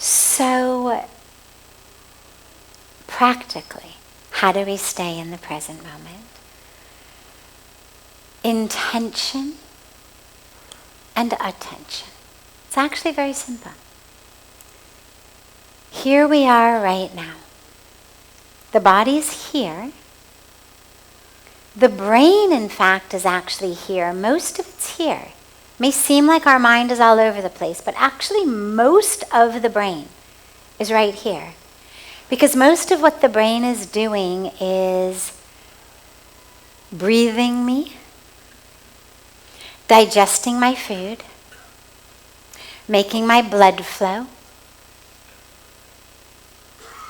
So, practically, how do we stay in the present moment? Intention and attention. It's actually very simple. Here we are right now. The body's here. The brain, in fact, is actually here. Most of it's here. It may seem like our mind is all over the place, but actually most of the brain is right here. Because most of what the brain is doing is breathing me, digesting my food, making my blood flow,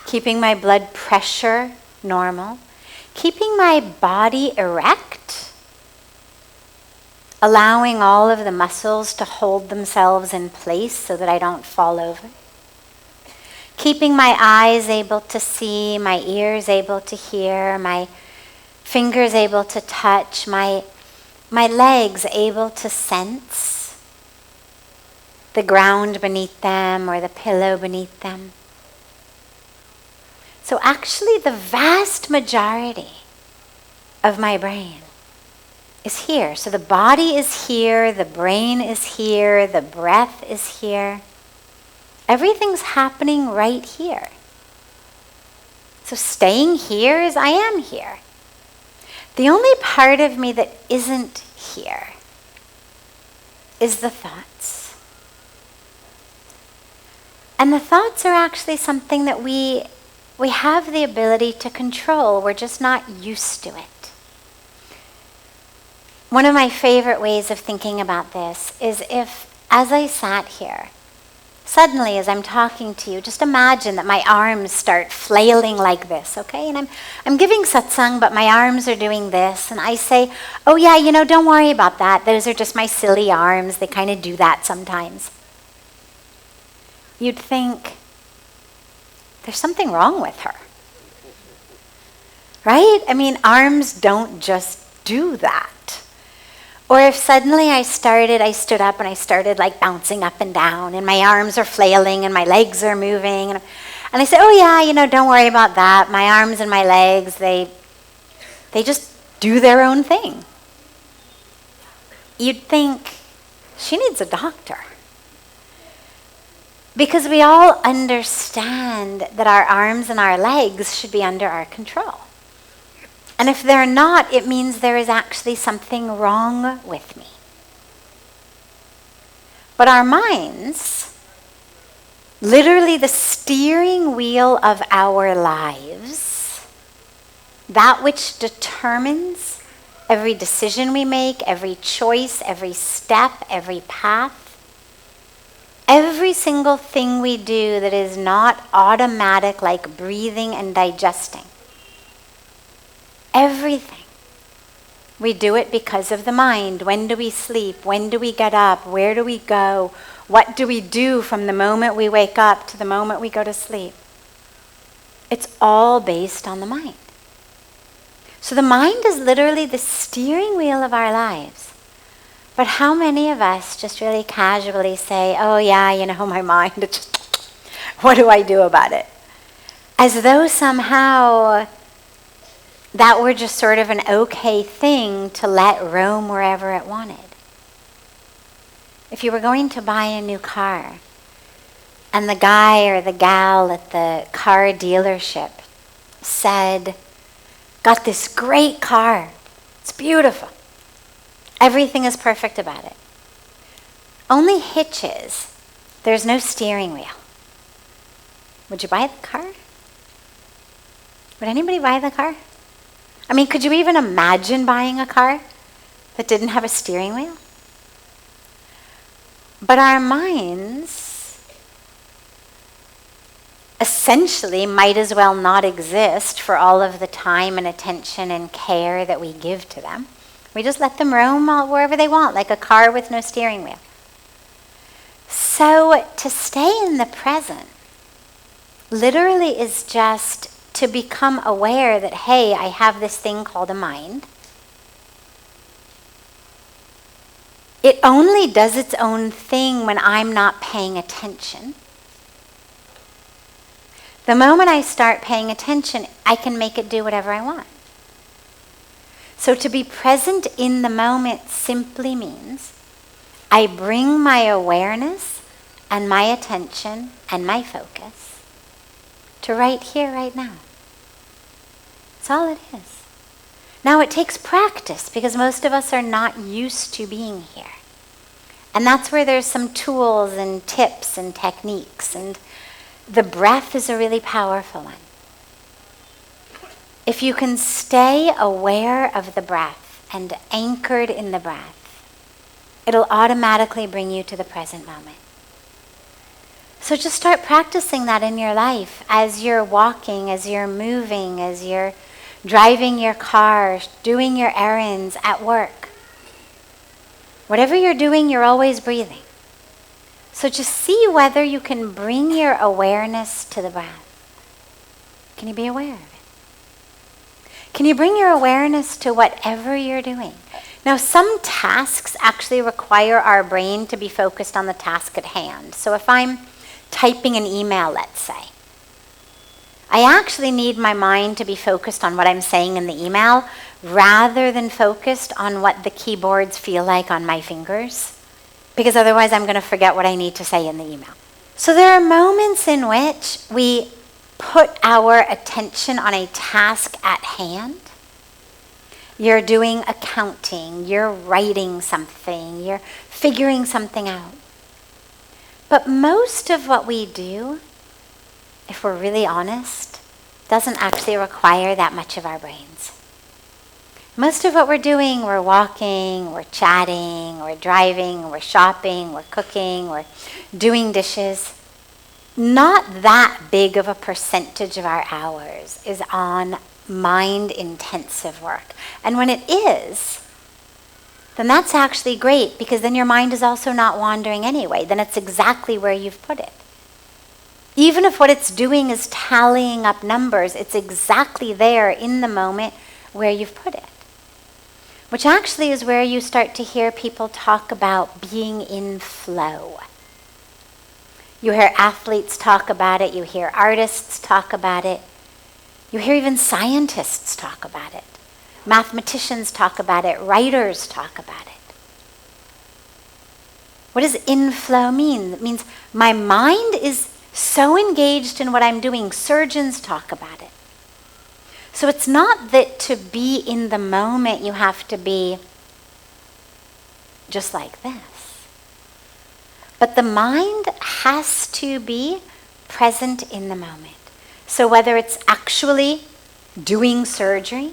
keeping my blood pressure normal, keeping my body erect, allowing all of the muscles to hold themselves in place so that I don't fall over, keeping my eyes able to see, my ears able to hear, my fingers able to touch, my legs able to sense the ground beneath them or the pillow beneath them. So actually the vast majority of my brain is here. So the body is here, the brain is here, the breath is here. Everything's happening right here. So staying here is I am here. The only part of me that isn't here is the thoughts. And the thoughts are actually something that we have the ability to control. We're just not used to it. One of my favorite ways of thinking about this is if, as I sat here, suddenly as I'm talking to you, just imagine that my arms start flailing like this, okay? And I'm giving satsang, but my arms are doing this. And I say, oh yeah, don't worry about that. Those are just my silly arms. They kind of do that sometimes. You'd think, there's something wrong with her. Right? I mean, arms don't just do that. Or if suddenly I stood up and I started like bouncing up and down and my arms are flailing and my legs are moving. And I say, oh yeah, don't worry about that. My arms and my legs, they just do their own thing. You'd think, she needs a doctor. Because we all understand that our arms and our legs should be under our control. And if they're not, it means there is actually something wrong with me. But our minds, literally the steering wheel of our lives, that which determines every decision we make, every choice, every step, every path, every single thing we do that is not automatic like breathing and digesting. Everything. We do it because of the mind. When do we sleep? When do we get up? Where do we go? What do we do from the moment we wake up to the moment we go to sleep? It's all based on the mind. So the mind is literally the steering wheel of our lives. But how many of us just really casually say, oh yeah, my mind, what do I do about it? As though somehow that were just sort of an okay thing to let roam wherever it wanted. If you were going to buy a new car, and the guy or the gal at the car dealership said, got this great car, it's beautiful. Everything is perfect about it. Only hitch is, there's no steering wheel. Would you buy the car? Would anybody buy the car? I mean, could you even imagine buying a car that didn't have a steering wheel? But our minds essentially might as well not exist for all of the time and attention and care that we give to them. We just let them roam wherever they want, like a car with no steering wheel. So to stay in the present literally is just to become aware that, hey, I have this thing called a mind. It only does its own thing when I'm not paying attention. The moment I start paying attention, I can make it do whatever I want. So to be present in the moment simply means I bring my awareness and my attention and my focus to right here, right now. That's all it is. Now it takes practice because most of us are not used to being here. And that's where there's some tools and tips and techniques, and the breath is a really powerful one. If you can stay aware of the breath and anchored in the breath, it'll automatically bring you to the present moment. So just start practicing that in your life as you're walking, as you're moving, as you're driving your car, doing your errands, at work. Whatever you're doing, you're always breathing. So just see whether you can bring your awareness to the breath. Can you be aware of it? Can you bring your awareness to whatever you're doing? Now, some tasks actually require our brain to be focused on the task at hand. So if I'm typing an email, let's say, I actually need my mind to be focused on what I'm saying in the email rather than focused on what the keyboards feel like on my fingers, because otherwise I'm going to forget what I need to say in the email. So there are moments in which we put our attention on a task at hand. You're doing accounting, you're writing something, you're figuring something out. But most of what we do, if we're really honest, doesn't actually require that much of our brains. Most of what we're doing, we're walking, we're chatting, we're driving, we're shopping, we're cooking, we're doing dishes. Not that big of a percentage of our hours is on mind-intensive work. And when it is, then that's actually great, because then your mind is also not wandering anyway. Then it's exactly where you've put it. Even if what it's doing is tallying up numbers, it's exactly there in the moment where you've put it. Which actually is where you start to hear people talk about being in flow. You hear athletes talk about it, you hear artists talk about it, you hear even scientists talk about it. Mathematicians talk about it, writers talk about it. What does in flow mean? It means my mind is so engaged in what I'm doing. Surgeons talk about it. So it's not that to be in the moment you have to be just like this. But the mind has to be present in the moment. So whether it's actually doing surgery,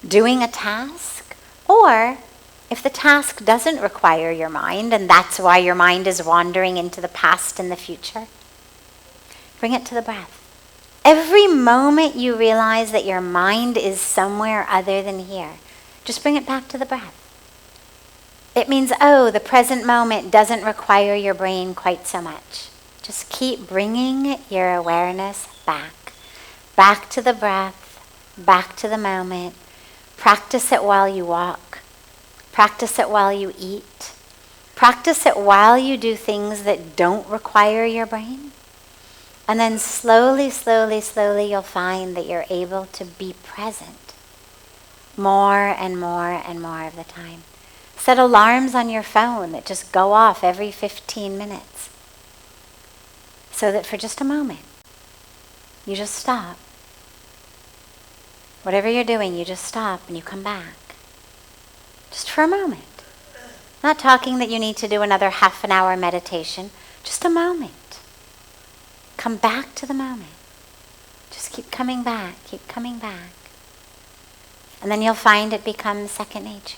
doing a task, or if the task doesn't require your mind, and that's why your mind is wandering into the past and the future, bring it to the breath. Every moment you realize that your mind is somewhere other than here, just bring it back to the breath. It means, oh, the present moment doesn't require your brain quite so much. Just keep bringing your awareness back to the breath, back to the moment. Practice it while you walk. Practice it while you eat. Practice it while you do things that don't require your brain. And then slowly, slowly, slowly, you'll find that you're able to be present more and more and more of the time. Set alarms on your phone that just go off every 15 minutes. So that for just a moment, you just stop. Whatever you're doing, you just stop and you come back. Just for a moment. Not talking that you need to do another half an hour meditation. Just a moment. Come back to the moment. Just keep coming back, keep coming back. And then you'll find it becomes second nature.